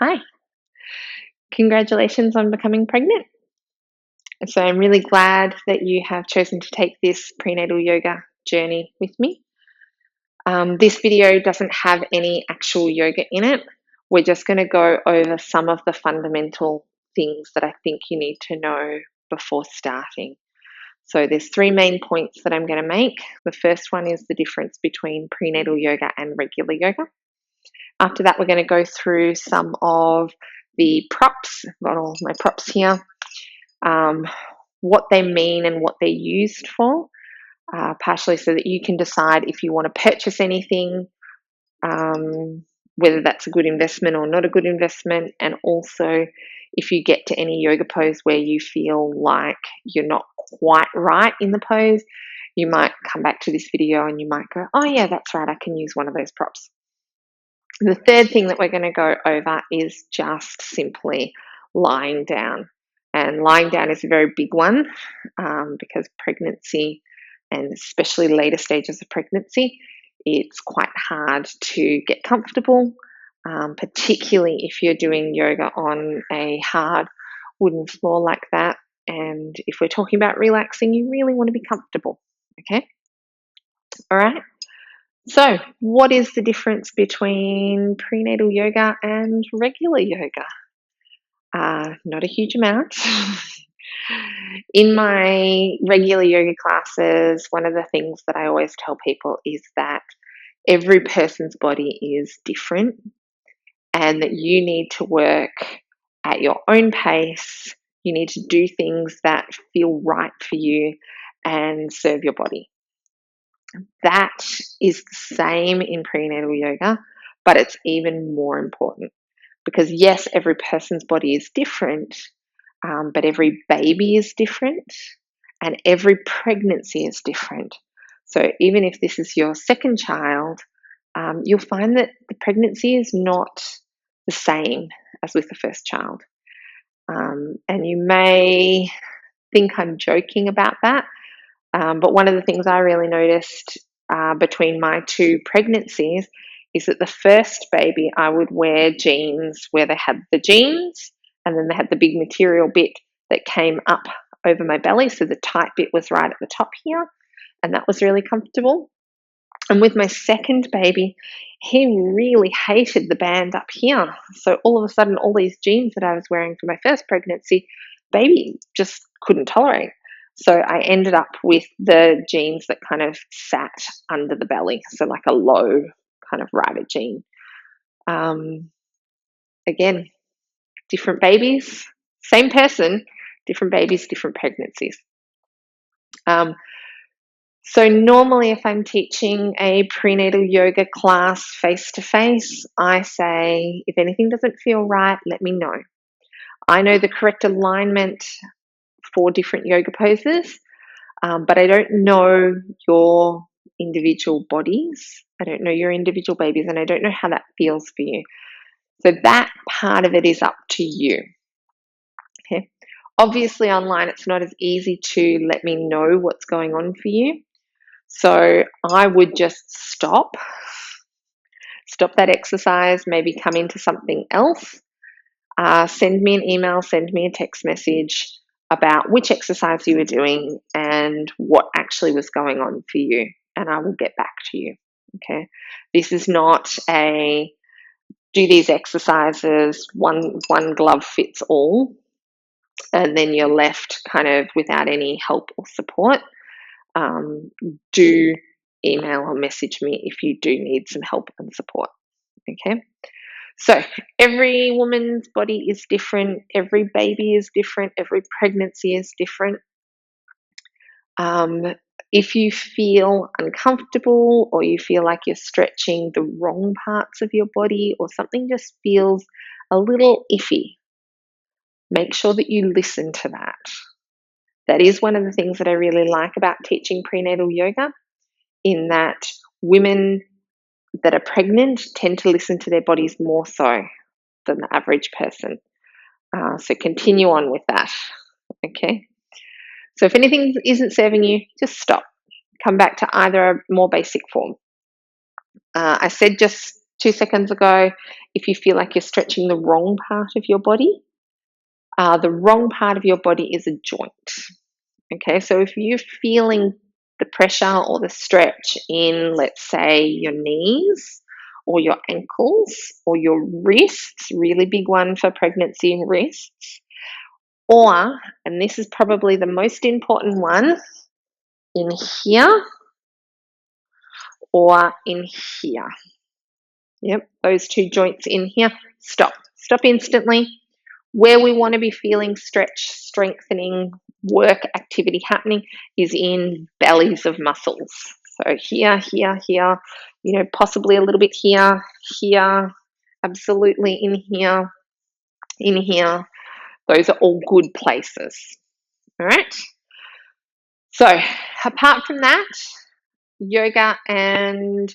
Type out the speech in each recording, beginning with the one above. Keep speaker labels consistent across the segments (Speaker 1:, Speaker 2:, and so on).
Speaker 1: Hi, congratulations on becoming pregnant. So, I'm really glad that you have chosen to take this prenatal yoga journey with me. This video doesn't have any actual yoga in it. We're just going to go over some of the fundamental things that I think you need to know before starting. So, there's three main points that I'm going to make. The first one is the difference between prenatal yoga and regular yoga. After that, we're going to go through some of the props. I've got all my props here. What they mean and what they're used for, partially so that you can decide if you want to purchase anything, whether that's a good investment or not a good investment, and also if you get to any yoga pose where you feel like you're not quite right in the pose, you might come back to this video and you might go, oh yeah, that's right, I can use one of those props. The third thing that we're going to go over is just simply lying down. And lying down is a very big one because pregnancy, and especially later stages of pregnancy, it's quite hard to get comfortable, particularly if you're doing yoga on a hard wooden floor like that. And if we're talking about relaxing, you really want to be comfortable. Okay? All right. So, what is the difference between prenatal yoga and regular yoga? Not a huge amount. In my regular yoga classes, one of the things that I always tell people is that every person's body is different and that you need to work at your own pace. You need to do things that feel right for you and serve your body. That is the same in prenatal yoga, but it's even more important because, yes, every person's body is different, but every baby is different and every pregnancy is different. So, even if this is your second child, you'll find that the pregnancy is not the same as with the first child. And you may think I'm joking about that, but one of the things I really noticed between my two pregnancies is that the first baby, I would wear jeans where they had the jeans and then they had the big material bit that came up over my belly. So the tight bit was right at the top here, and that was really comfortable. And with my second baby, he really hated the band up here. So all of a sudden, all these jeans that I was wearing for my first pregnancy, baby just couldn't tolerate. So I ended up with the jeans that kind of sat under the belly, so like a low kind of rider jean. Again, different babies, same person, different babies, different pregnancies. So normally if I'm teaching a prenatal yoga class face to face, I say, if anything doesn't feel right, let me know. I know the correct alignment for different yoga poses, but I don't know your individual bodies. I don't know your individual babies, and I don't know how that feels for you. So that part of it is up to you. Okay. Obviously, online, it's not as easy to let me know what's going on for you. So I would just stop that exercise, maybe come into something else. Send me an email, send me a text message about which exercise you were doing and what actually was going on for you, and I will get back to you. Okay, this is not a do these exercises, one glove fits all, and then you're left kind of without any help or support. Do email or message me if you do need some help and support. Okay. So every woman's body is different. Every baby is different. Every pregnancy is different. If you feel uncomfortable or you feel like you're stretching the wrong parts of your body or something just feels a little iffy, make sure that you listen to that. That is one of the things that I really like about teaching prenatal yoga, in that women that are pregnant tend to listen to their bodies more so than the average person. So continue on with that. Okay. So if anything isn't serving you, just stop. Come back to either a more basic form. I said just 2 seconds ago. If you feel like you're stretching the wrong part of your body, the wrong part of your body is a joint. Okay, so if you're feeling the pressure or the stretch in, let's say, your knees or your ankles or your wrists, really big one for pregnancy, wrists, or, and this is probably the most important one, in here or in here. Yep, those two joints in here. Stop. Stop instantly. Where we want to be feeling stretch, strengthening, work activity happening is in bellies of muscles. So here, here, here, possibly a little bit here, here, absolutely in here, in here. Those are all good places. All right. So apart from that, yoga and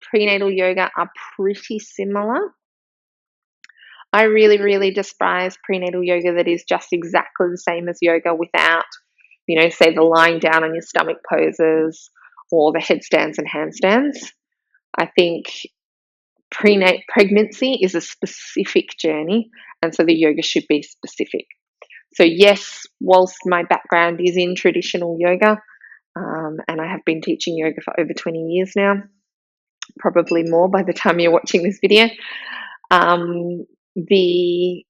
Speaker 1: prenatal yoga are pretty similar. I really, really despise prenatal yoga that is just exactly the same as yoga without, say the lying down on your stomach poses or the headstands and handstands. I think pregnancy is a specific journey, and so the yoga should be specific. So yes, whilst my background is in traditional yoga, and I have been teaching yoga for over 20 years now, probably more by the time you're watching this video, the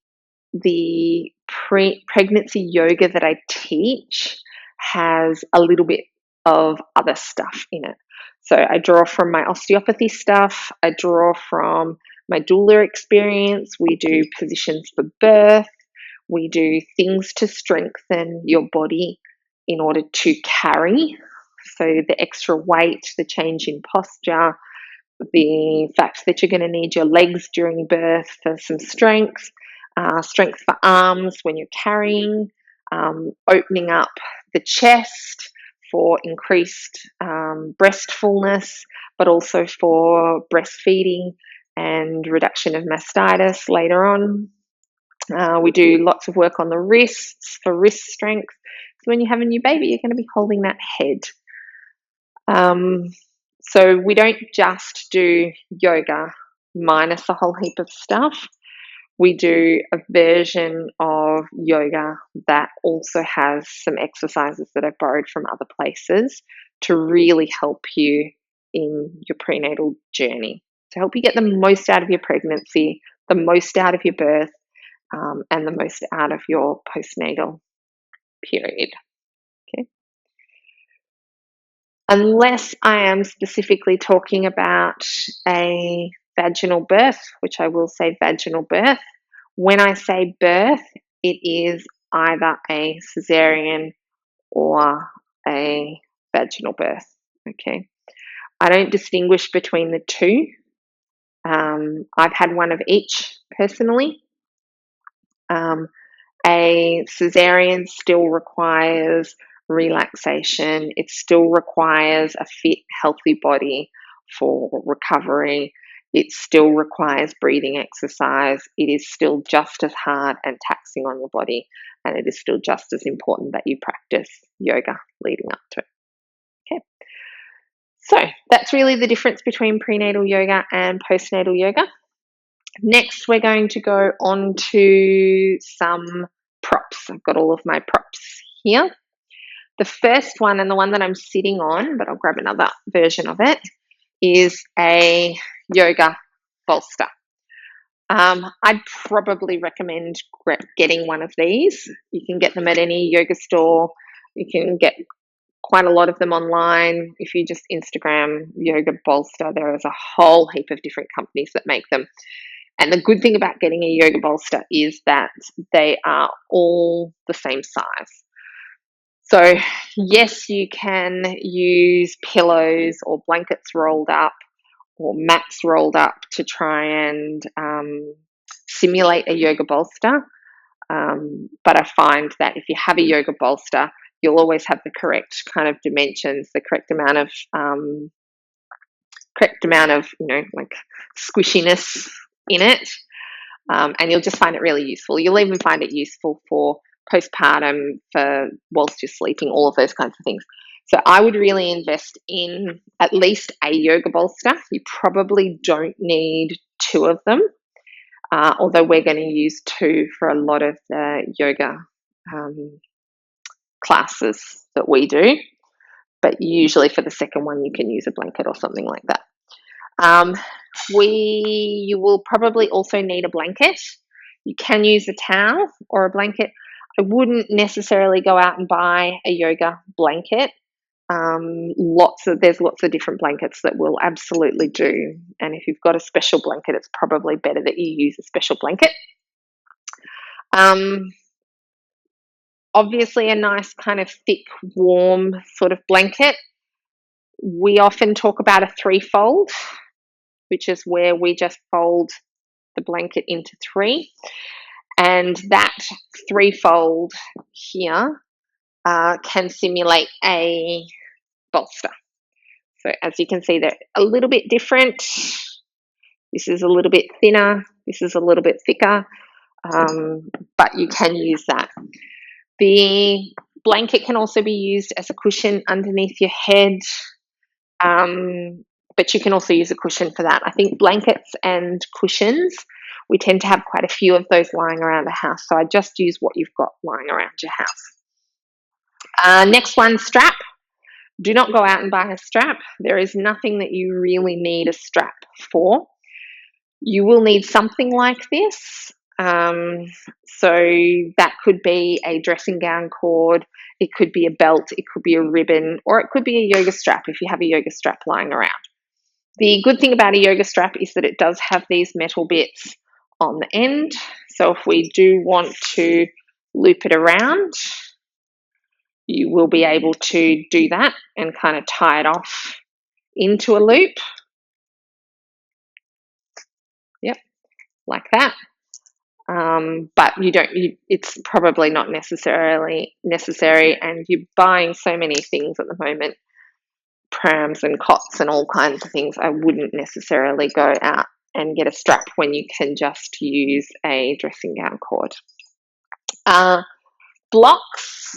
Speaker 1: pregnancy yoga that I teach has a little bit of other stuff in it. So I draw from my osteopathy stuff. I draw from my doula experience. We do positions for birth. We do things to strengthen your body in order to carry. So the extra weight, the change in posture, the fact that you're going to need your legs during birth for some strength, strength for arms when you're carrying, opening up the chest for increased breast fullness, but also for breastfeeding and reduction of mastitis later on. We do lots of work on the wrists for wrist strength. So when you have a new baby, you're going to be holding that head. So we don't just do yoga minus a whole heap of stuff. We do a version of yoga that also has some exercises that I've borrowed from other places to really help you in your prenatal journey, to help you get the most out of your pregnancy, the most out of your birth, and the most out of your postnatal period. Okay. Unless I am specifically talking about a vaginal birth, which I will say vaginal birth. When I say birth, it is either a cesarean or a vaginal birth. Okay. I don't distinguish between the two. I've had one of each personally. A cesarean still requires relaxation. It still requires a fit, healthy body for recovery. It still requires breathing exercise. It is still just as hard and taxing on your body, and it is still just as important that you practice yoga leading up to it. Okay. So that's really the difference between prenatal yoga and postnatal yoga. Next, we're going to go on to some props. I've got all of my props here. The first one, and the one that I'm sitting on, but I'll grab another version of it, is a yoga bolster. I'd probably recommend getting one of these. You can get them at any yoga store. You can get quite a lot of them online. If you just Instagram yoga bolster, there is a whole heap of different companies that make them. And the good thing about getting a yoga bolster is that they are all the same size. So yes, you can use pillows or blankets rolled up or mats rolled up to try and simulate a yoga bolster. But I find that if you have a yoga bolster, you'll always have the correct kind of dimensions, the correct amount of like squishiness in it, and you'll just find it really useful. You'll even find it useful for postpartum, for whilst you're sleeping, all of those kinds of things. So I would really invest in at least a yoga bolster. You probably don't need 2 of them, although we're going to use 2 for a lot of the yoga classes that we do. But usually for the second one, you can use a blanket or something like that. You will probably also need a blanket. You can use a towel or a blanket. I wouldn't necessarily go out and buy a yoga blanket. There's lots of different blankets that will absolutely do. And if you've got a special blanket, it's probably better that you use a special blanket. Obviously, a nice kind of thick, warm sort of blanket. We often talk about a 3-fold, which is where we just fold the blanket into 3. And that 3-fold here can simulate a bolster. So as you can see, they're a little bit different. This is a little bit thinner. This is a little bit thicker, but you can use that. The blanket can also be used as a cushion underneath your head, but you can also use a cushion for that. I think blankets and cushions, we tend to have quite a few of those lying around the house, so I just use what you've got lying around your house. Next one, strap. Do not go out and buy a strap. There is nothing that you really need a strap for. You will need something like this. So that could be a dressing gown cord, it could be a belt, it could be a ribbon, or it could be a yoga strap if you have a yoga strap lying around. The good thing about a yoga strap is that it does have these metal bits on the end. So if we do want to loop it around, you will be able to do that and kind of tie it off into a loop. Yep, like that. But it's probably not necessarily necessary, and you're buying so many things at the moment, prams and cots and all kinds of things. I wouldn't necessarily go out and get a strap when you can just use a dressing gown cord. Blocks,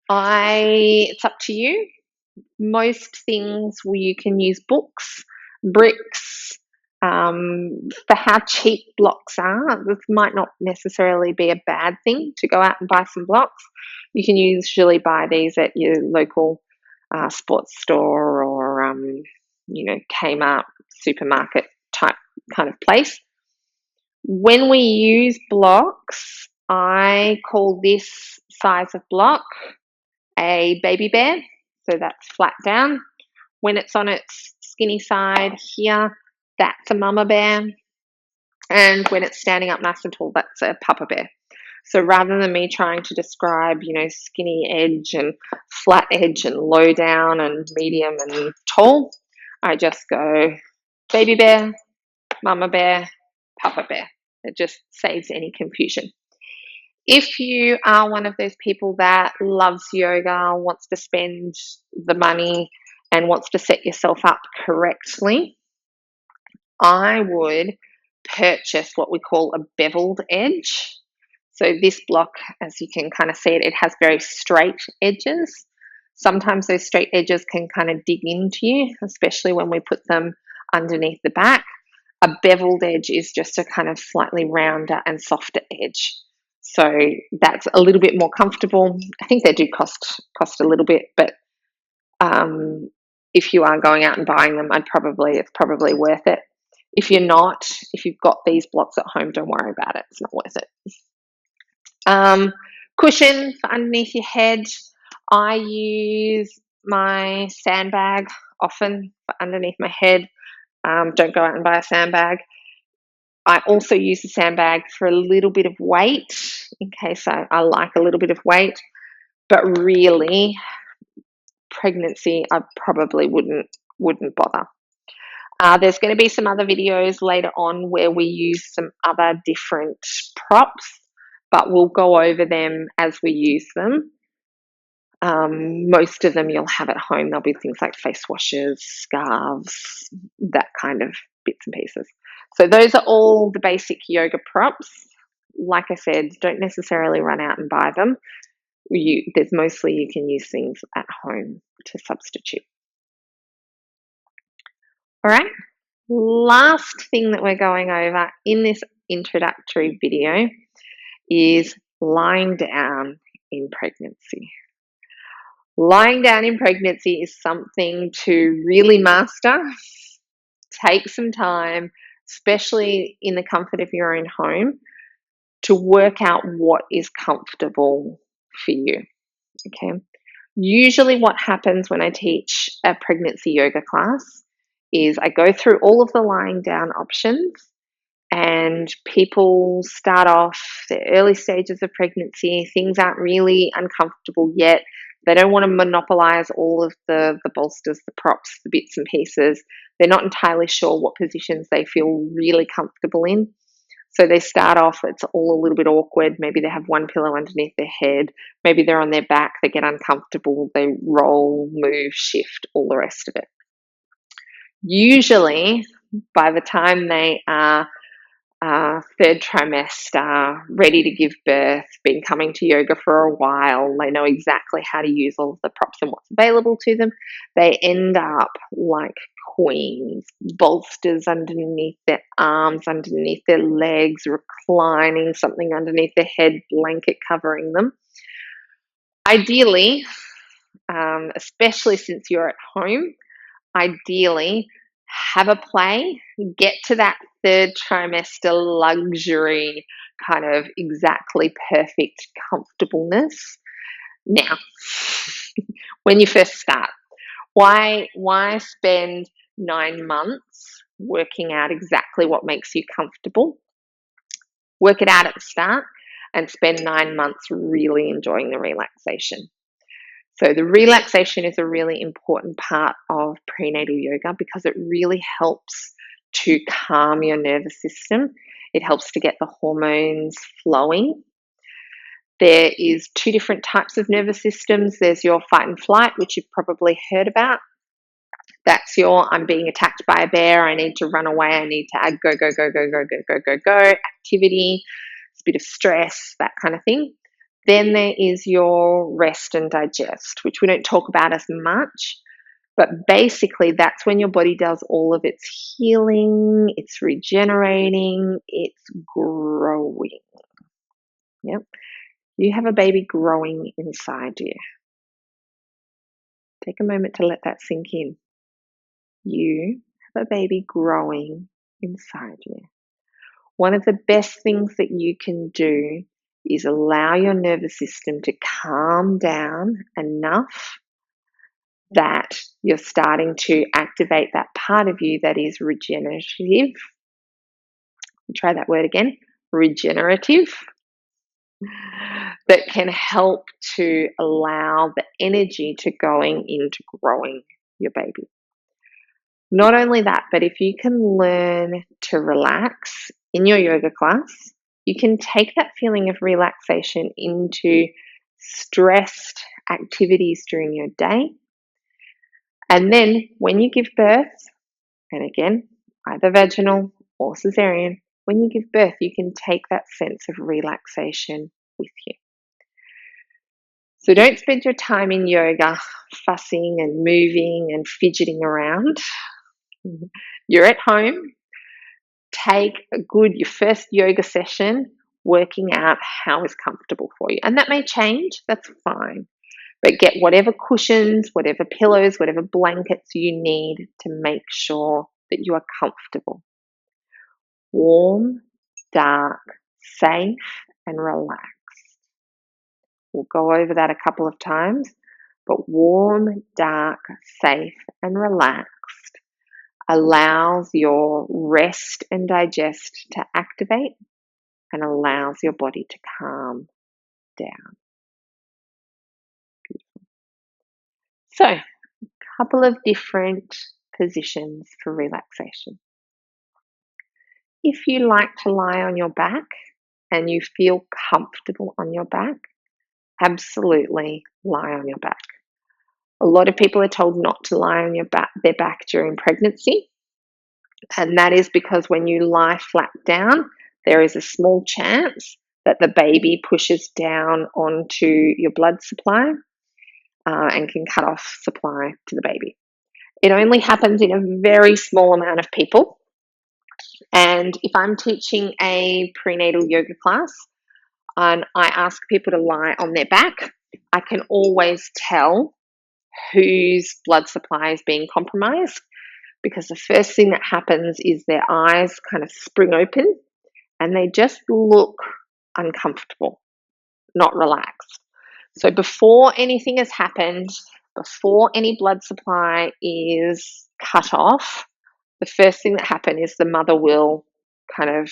Speaker 1: it's up to you. Most things you can use books, bricks. For how cheap blocks are, this might not necessarily be a bad thing to go out and buy some blocks. You can usually buy these at your local sports store or Kmart supermarket type kind of place. When we use blocks, I call this size of block a baby bear, so that's flat down. When it's on its skinny side here, that's a mama bear. And when it's standing up nice and tall, that's a papa bear. So rather than me trying to describe, skinny edge and flat edge and low down and medium and tall, I just go baby bear, mama bear, papa bear. It just saves any confusion. If you are one of those people that loves yoga, wants to spend the money and wants to set yourself up correctly, I would purchase what we call a beveled edge. So this block, as you can kind of see it has very straight edges. Sometimes those straight edges can kind of dig into you, especially when we put them underneath the back. A beveled edge is just a kind of slightly rounder and softer edge. So that's a little bit more comfortable. I think they do cost a little bit, but if you are going out and buying them, it's probably worth it. If you're not, if you've got these blocks at home, don't worry about it. It's not worth it. Cushion for underneath your head. I use my sandbag often for underneath my head. Don't go out and buy a sandbag. I also use the sandbag for a little bit of weight in case I like a little bit of weight. But really, pregnancy, I probably wouldn't bother. There's going to be some other videos later on where we use some other different props, but we'll go over them as we use them. Most of them you'll have at home. There'll be things like face washes, scarves, that kind of bits and pieces. So those are all the basic yoga props. Like I said, don't necessarily run out and buy them. There's mostly you can use things at home to substitute. All right. Last thing that we're going over in this introductory video is lying down in pregnancy. Lying down in pregnancy is something to really master. Take some time, especially in the comfort of your own home, to work out what is comfortable for you. Okay. Usually, what happens when I teach a pregnancy yoga class is I go through all of the lying down options, and people start off the early stages of pregnancy. Things aren't really uncomfortable yet. They don't want to monopolize all of the bolsters, the props, the bits and pieces. They're not entirely sure what positions they feel really comfortable in. So they start off, it's all a little bit awkward. Maybe they have one pillow underneath their head. Maybe they're on their back. They get uncomfortable. They roll, move, shift, all the rest of it. Usually, by the time they are third trimester, ready to give birth, been coming to yoga for a while, they know exactly how to use all of the props and what's available to them. They end up like queens, bolsters underneath their arms, underneath their legs, reclining, something underneath their head, blanket covering them. Ideally, especially since you're at home, ideally, have a play, get to that third trimester luxury, kind of exactly perfect comfortableness. Now, when you first start, why spend 9 months working out exactly what makes you comfortable? Work it out at the start and spend 9 months really enjoying the relaxation. So the relaxation is a really important part of prenatal yoga because it really helps to calm your nervous system. It helps to get the hormones flowing. There is 2 different types of nervous systems. There's your fight and flight, which you've probably heard about. That's your I'm being attacked by a bear, I need to run away, I need to add go, go, go, go, go, go, go, go, go, activity, it's a bit of stress, that kind of thing. Then there is your rest and digest, which we don't talk about as much, but basically that's when your body does all of its healing, it's regenerating, it's growing. Yep. You have a baby growing inside you. Take a moment to let that sink in. You have a baby growing inside you. One of the best things that you can do is allow your nervous system to calm down enough that you're starting to activate that part of you that is regenerative. Try that word again, regenerative, that can help to allow the energy to going into growing your baby. Not only that, but if you can learn to relax in your yoga class, you can take that feeling of relaxation into stressed activities during your day. And then when you give birth, and again, either vaginal or cesarean, when you give birth, you can take that sense of relaxation with you. So don't spend your time in yoga fussing and moving and fidgeting around. You're at home. Take your first yoga session working out how is comfortable for you. And that may change, that's fine. But get whatever cushions, whatever pillows, whatever blankets you need to make sure that you are comfortable. Warm, dark, safe, and relaxed. We'll go over that a couple of times, but warm, dark, safe, and relaxed allows your rest and digest to activate and allows your body to calm down. So, a couple of different positions for relaxation. If you like to lie on your back and you feel comfortable on your back, absolutely lie on your back. A lot of people are told not to lie on their back during pregnancy, and that is because when you lie flat down, there is a small chance that the baby pushes down onto your blood supply and can cut off supply to the baby. It only happens in a very small amount of people. And if I'm teaching a prenatal yoga class and I ask people to lie on their back, I can always tell whose blood supply is being compromised, because the first thing that happens is their eyes kind of spring open and they just look uncomfortable, not relaxed. So before anything has happened, before any blood supply is cut off, the first thing that happens is the mother will kind of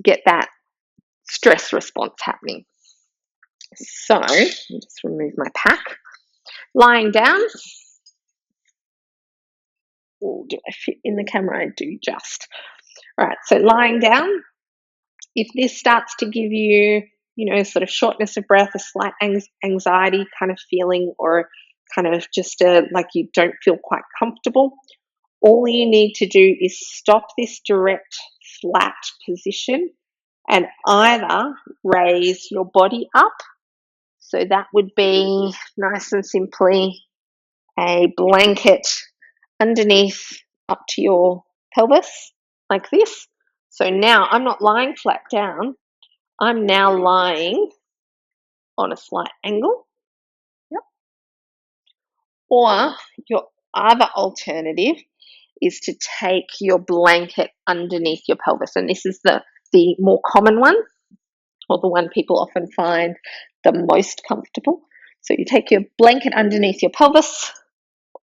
Speaker 1: get that stress response happening. So let me just remove my pack. Lying down. Oh, do I fit in the camera? I do just. All right, so lying down. If this starts to give you, sort of shortness of breath, a slight anxiety kind of feeling, or kind of just like you don't feel quite comfortable, all you need to do is stop this direct flat position and either raise your body up. So that would be nice and simply a blanket underneath up to your pelvis like this. So now I'm not lying flat down. I'm now lying on a slight angle. Yep. Or your other alternative is to take your blanket underneath your pelvis. And this is the more common one, or the one people often find the most comfortable. So you take your blanket underneath your pelvis.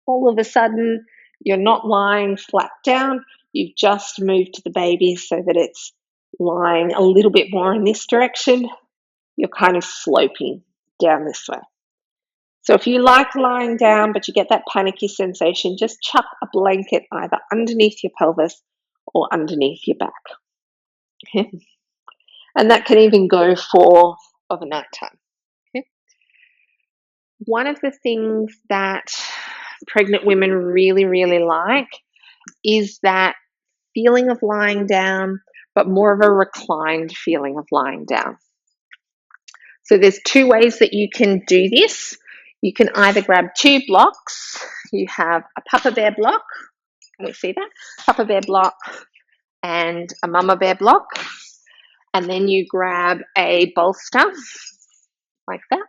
Speaker 1: All of a sudden, you're not lying flat down. You've just moved the baby so that it's lying a little bit more in this direction. You're kind of sloping down this way. So if you like lying down but you get that panicky sensation, just chuck a blanket either underneath your pelvis or underneath your back. Okay? And that can even go for overnight time. Okay? One of the things that pregnant women really, really like is that feeling of lying down, but more of a reclined feeling of lying down. So there's two ways that you can do this. You can either grab two blocks. You have a Papa Bear block. Can we see that? Papa Bear block and a Mama Bear block. And then you grab a bolster like that.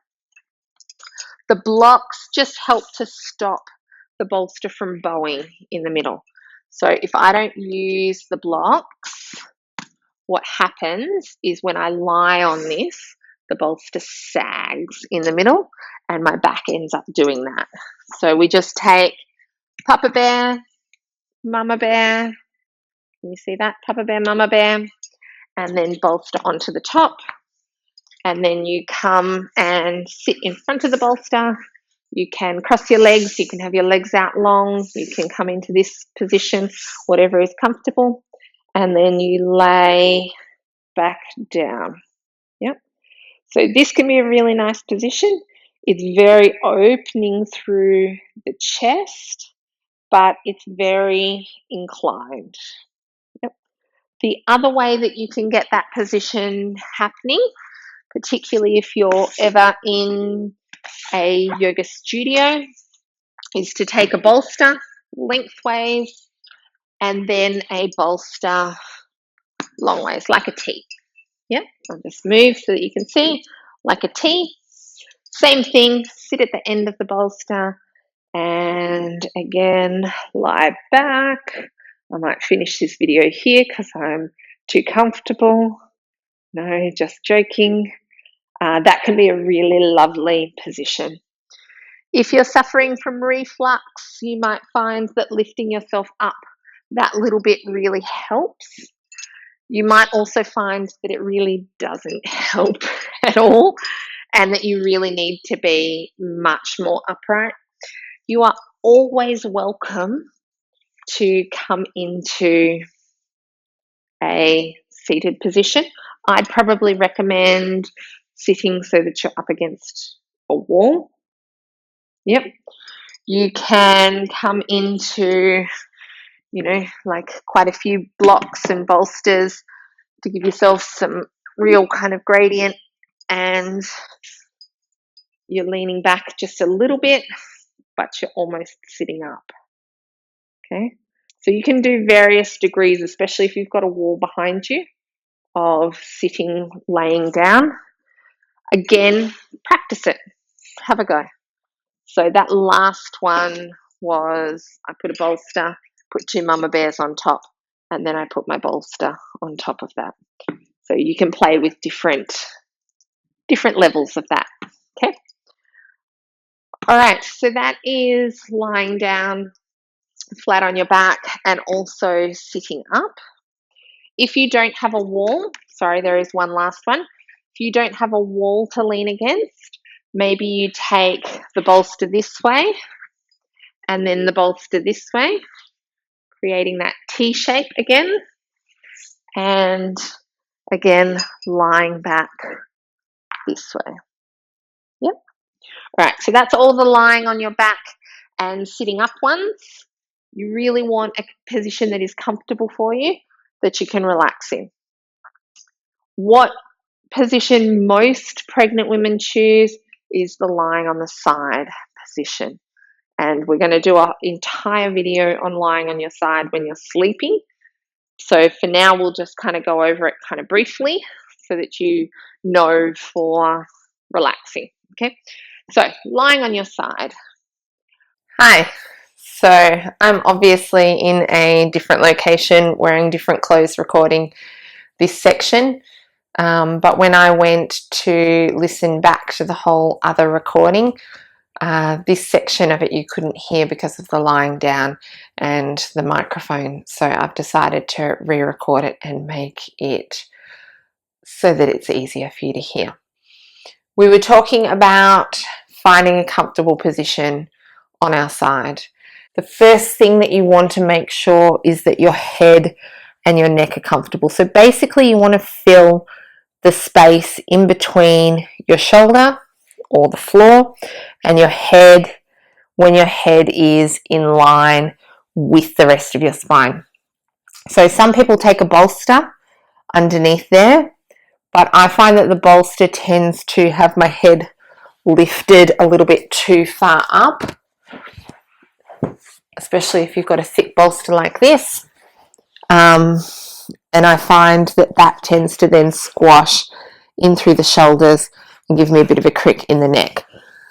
Speaker 1: The blocks just help to stop the bolster from bowing in the middle. So if I don't use the blocks, what happens is when I lie on this, the bolster sags in the middle and my back ends up doing that. So we just take Papa Bear, Mama Bear. Can you see that? Papa Bear, Mama Bear. And then bolster onto the top. And then you come and sit in front of the bolster. You can cross your legs. You can have your legs out long. You can come into this position, whatever is comfortable. And then you lay back down. Yep. So this can be a really nice position. It's very opening through the chest, but it's very inclined. Yep. The other way that you can get that position happening, particularly if you're ever in a yoga studio, is to take a bolster lengthways and then a bolster long ways, like a T. Yep, I'll just move so that you can see, like a T. Same thing, sit at the end of the bolster and again, lie back. I might finish this video here because I'm too comfortable. No, just joking. That can be a really lovely position. If you're suffering from reflux, you might find that lifting yourself up that little bit really helps. You might also find that it really doesn't help at all and that you really need to be much more upright. You are always welcome to come into a seated position. I'd probably recommend sitting so that you're up against a wall. Yep. You can come into, like quite a few blocks and bolsters to give yourself some real kind of gradient, and you're leaning back just a little bit, but you're almost sitting up. Okay. So you can do various degrees, especially if you've got a wall behind you, of sitting, laying down. Again, practice it. Have a go. So that last one was I put a bolster, put 2 mama bears on top, and then I put my bolster on top of that. So you can play with different levels of that. Okay. All right. So that is lying down flat on your back and also sitting up. If you don't have a wall, sorry, there is one last one. If you don't have a wall to lean against, maybe you take the bolster this way and then the bolster this way, creating that T shape again. And again, lying back this way. Yep. All right, so that's all the lying on your back and sitting up ones. You really want a position that is comfortable for you, that you can relax in. What position most pregnant women choose is the lying on the side position. And we're going to do an entire video on lying on your side when you're sleeping. So for now, we'll just kind of go over it kind of briefly so that you know for relaxing. Okay, so lying on your side.
Speaker 2: Hi. So I'm obviously in a different location, wearing different clothes, recording this section. But when I went to listen back to the whole other recording, this section of it you couldn't hear because of the lying down and the microphone. So I've decided to re-record it and make it so that it's easier for you to hear. We were talking about finding a comfortable position on our side. The first thing that you want to make sure is that your head and your neck are comfortable. So basically you want to fill the space in between your shoulder or the floor and your head when your head is in line with the rest of your spine. So some people take a bolster underneath there, but I find that the bolster tends to have my head lifted a little bit too far up, especially if you've got a thick bolster like this. And I find that that tends to then squash in through the shoulders and give me a bit of a crick in the neck.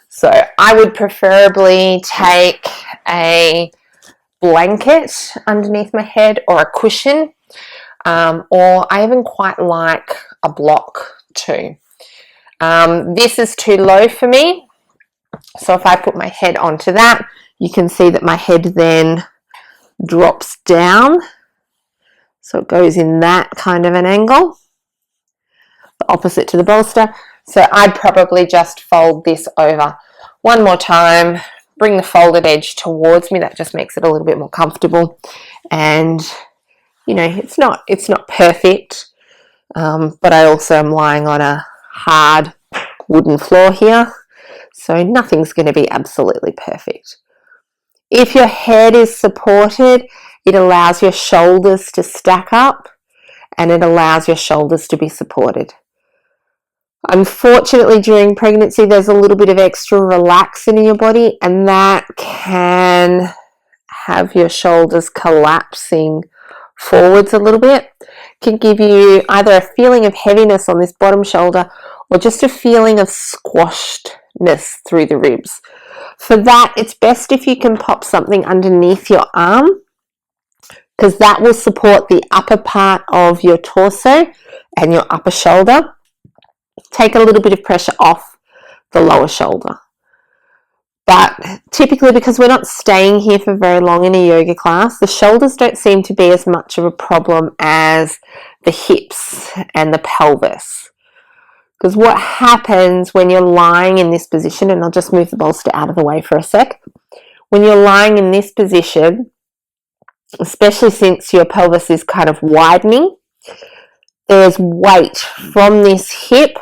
Speaker 2: So I would preferably take a blanket underneath my head or a cushion, or I even quite like a block too. This is too low for me, so if I put my head onto that, you can see that my head then drops down, so it goes in that kind of an angle, the opposite to the bolster. So I'd probably just fold this over one more time, bring the folded edge towards me. That just makes it a little bit more comfortable. And you know, it's not perfect, but I also am lying on a hard wooden floor here, so nothing's going to be absolutely perfect. If your head is supported, it allows your shoulders to stack up and it allows your shoulders to be supported. Unfortunately, during pregnancy, there's a little bit of extra relaxin in your body, and that can have your shoulders collapsing forwards a little bit. It can give you either a feeling of heaviness on this bottom shoulder or just a feeling of squashedness through the ribs. For that, it's best if you can pop something underneath your arm, because that will support the upper part of your torso and your upper shoulder. Take a little bit of pressure off the lower shoulder. But typically, because we're not staying here for very long in a yoga class, the shoulders don't seem to be as much of a problem as the hips and the pelvis. Because what happens when you're lying in this position, and I'll just move the bolster out of the way for a sec. When you're lying in this position, especially since your pelvis is kind of widening, there's weight from this hip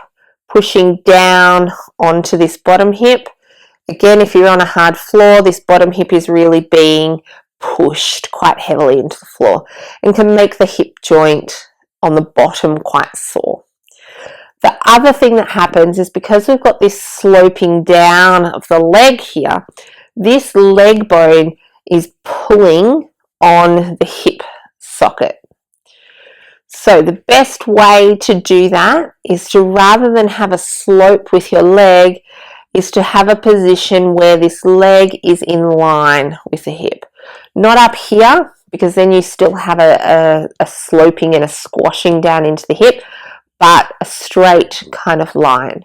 Speaker 2: pushing down onto this bottom hip. Again, if you're on a hard floor, this bottom hip is really being pushed quite heavily into the floor and can make the hip joint on the bottom quite sore. The other thing that happens is because we've got this sloping down of the leg here, this leg bone is pulling on the hip socket. So the best way to do that is to, rather than have a slope with your leg, is to have a position where this leg is in line with the hip. Not up here, because then you still have a sloping and a squashing down into the hip, but a straight kind of line.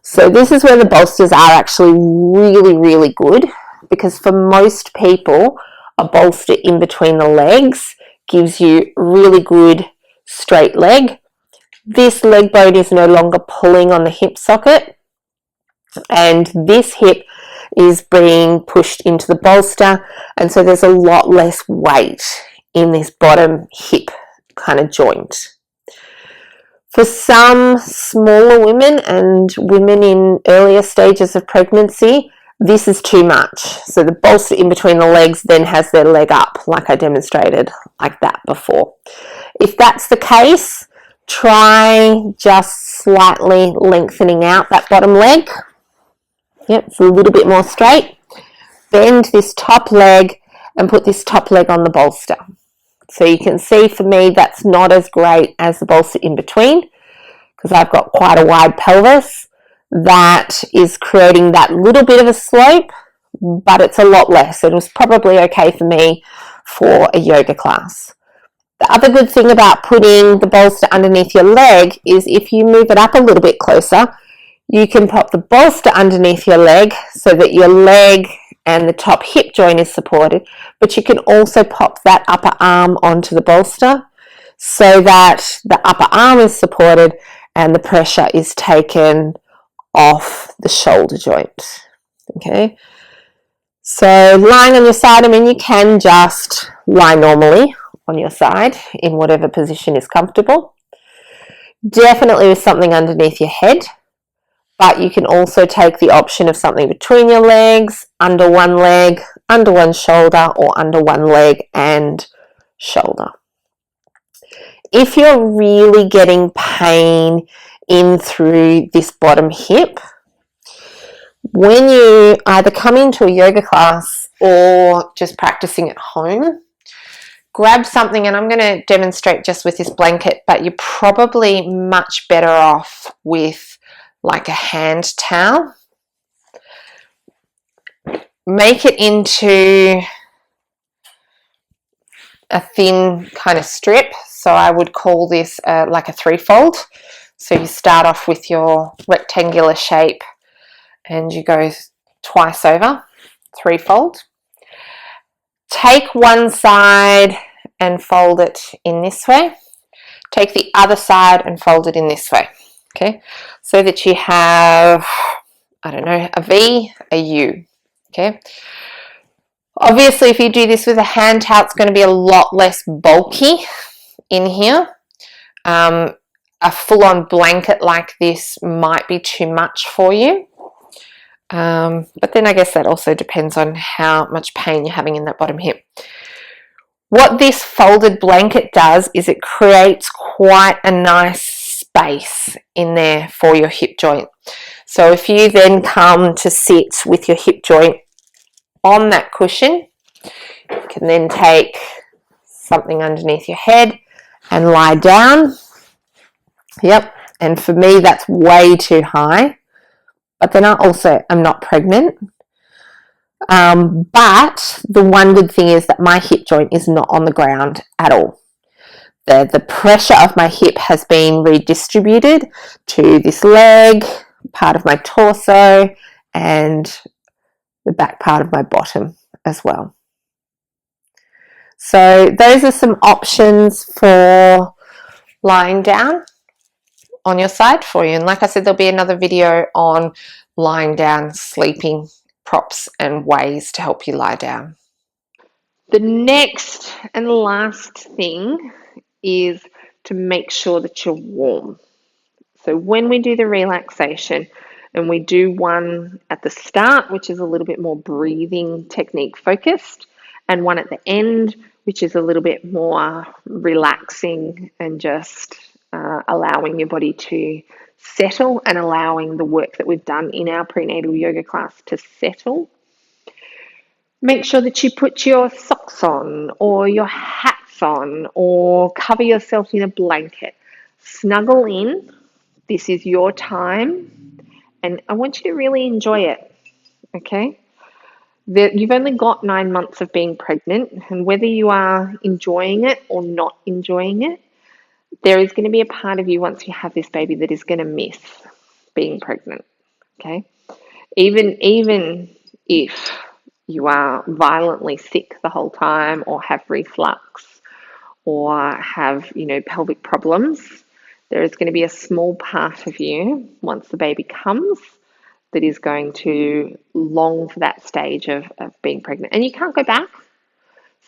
Speaker 2: So this is where the bolsters are actually really, really good, because for most people, a bolster in between the legs gives you really good straight leg. This leg bone is no longer pulling on the hip socket, and this hip is being pushed into the bolster, and so there's a lot less weight in this bottom hip kind of joint. For some smaller women and women in earlier stages of pregnancy, this is too much. So the bolster in between the legs then has their leg up, like I demonstrated like that before. If that's the case, try just slightly lengthening out that bottom leg. Yep, it's a little bit more straight. Bend this top leg and put this top leg on the bolster. So you can see for me that's not as great as the bolster in between, because I've got quite a wide pelvis. That is creating that little bit of a slope, but it's a lot less. It was probably okay for me for a yoga class. The other good thing about putting the bolster underneath your leg is if you move it up a little bit closer, you can pop the bolster underneath your leg so that your leg and the top hip joint is supported, but you can also pop that upper arm onto the bolster so that the upper arm is supported and the pressure is taken off the shoulder joint. Okay, so lying on your side, I mean, you can just lie normally on your side in whatever position is comfortable. Definitely with something underneath your head, but you can also take the option of something between your legs, under one leg, under one shoulder, or under one leg and shoulder. If you're really getting pain in through this bottom hip, when you either come into a yoga class or just practicing at home, grab something, and I'm going to demonstrate just with this blanket, but you're probably much better off with like a hand towel. Make it into a thin kind of strip. So I would call this like a threefold. So you start off with your rectangular shape and you go twice over, threefold. Take one side and fold it in this way. Take the other side and fold it in this way. Okay, so that you have, I don't know, a V, a U. Okay. Obviously, if you do this with a hand towel, it's going to be a lot less bulky in here. A full-on blanket like this might be too much for you. But then I guess that also depends on how much pain you're having in that bottom hip. What this folded blanket does is it creates quite a nice space in there for your hip joint. So if you then come to sit with your hip joint on that cushion, you can then take something underneath your head and lie down. Yep, and for me that's way too high. But then I also am not pregnant. But the one good thing is that my hip joint is not on the ground at all. The pressure of my hip has been redistributed to this leg, part of my torso, and the back part of my bottom as well. So those are some options for lying down on your side for you. And like I said, there'll be another video on lying down, sleeping props and ways to help you lie down. The next and last thing is to make sure that you're warm. So when we do the relaxation, and we do one at the start, which is a little bit more breathing technique focused, and one at the end, which is a little bit more relaxing and just allowing your body to settle and allowing the work that we've done in our prenatal yoga class to settle.
Speaker 1: Make sure that you put your socks on or your hats on or cover yourself in a blanket. Snuggle in. This is your time, and I want you to really enjoy it. Okay? You've only got 9 months of being pregnant, and whether you are enjoying it or not enjoying it, there is going to be a part of you once you have this baby that is going to miss being pregnant. Okay? Even if you are violently sick the whole time or have reflux or have, pelvic problems, there is going to be a small part of you once the baby comes that is going to long for that stage of being pregnant. And you can't go back.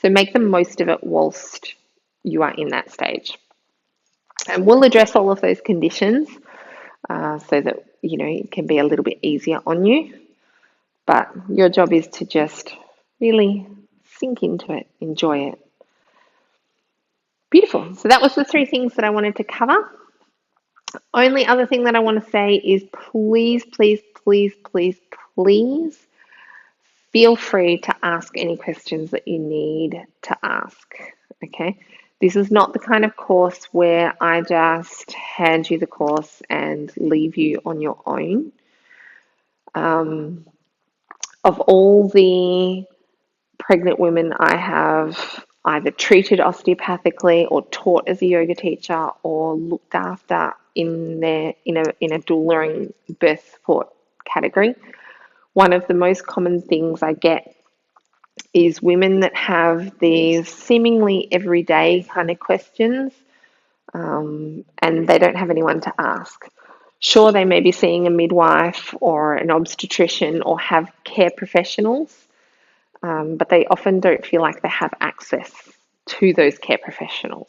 Speaker 1: So make the most of it whilst you are in that stage. And we'll address all of those conditions so that, it can be a little bit easier on you. But your job is to just really sink into it, enjoy it. Beautiful. So that was the 3 things that I wanted to cover. Only other thing that I want to say is please, please, please, please, please feel free to ask any questions that you need to ask. Okay. This is not the kind of course where I just hand you the course and leave you on your own. Of all the pregnant women I have either treated osteopathically or taught as a yoga teacher or looked after in a doula and birth support category, one of the most common things I get is women that have these seemingly everyday kind of questions, and they don't have anyone to ask. Sure, they may be seeing a midwife or an obstetrician or have care professionals, but they often don't feel like they have access to those care professionals.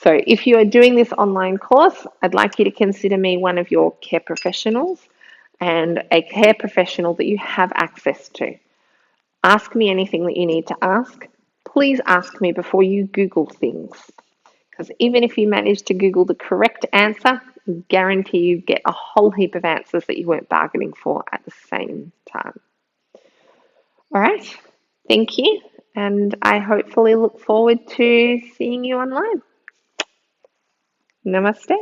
Speaker 1: So if you are doing this online course, I'd like you to consider me one of your care professionals and a care professional that you have access to. Ask me anything that you need to ask. Please ask me before you Google things, because even if you manage to Google the correct answer, I guarantee you get a whole heap of answers that you weren't bargaining for at the same time. All right. Thank you. And I hopefully look forward to seeing you online. Namaste.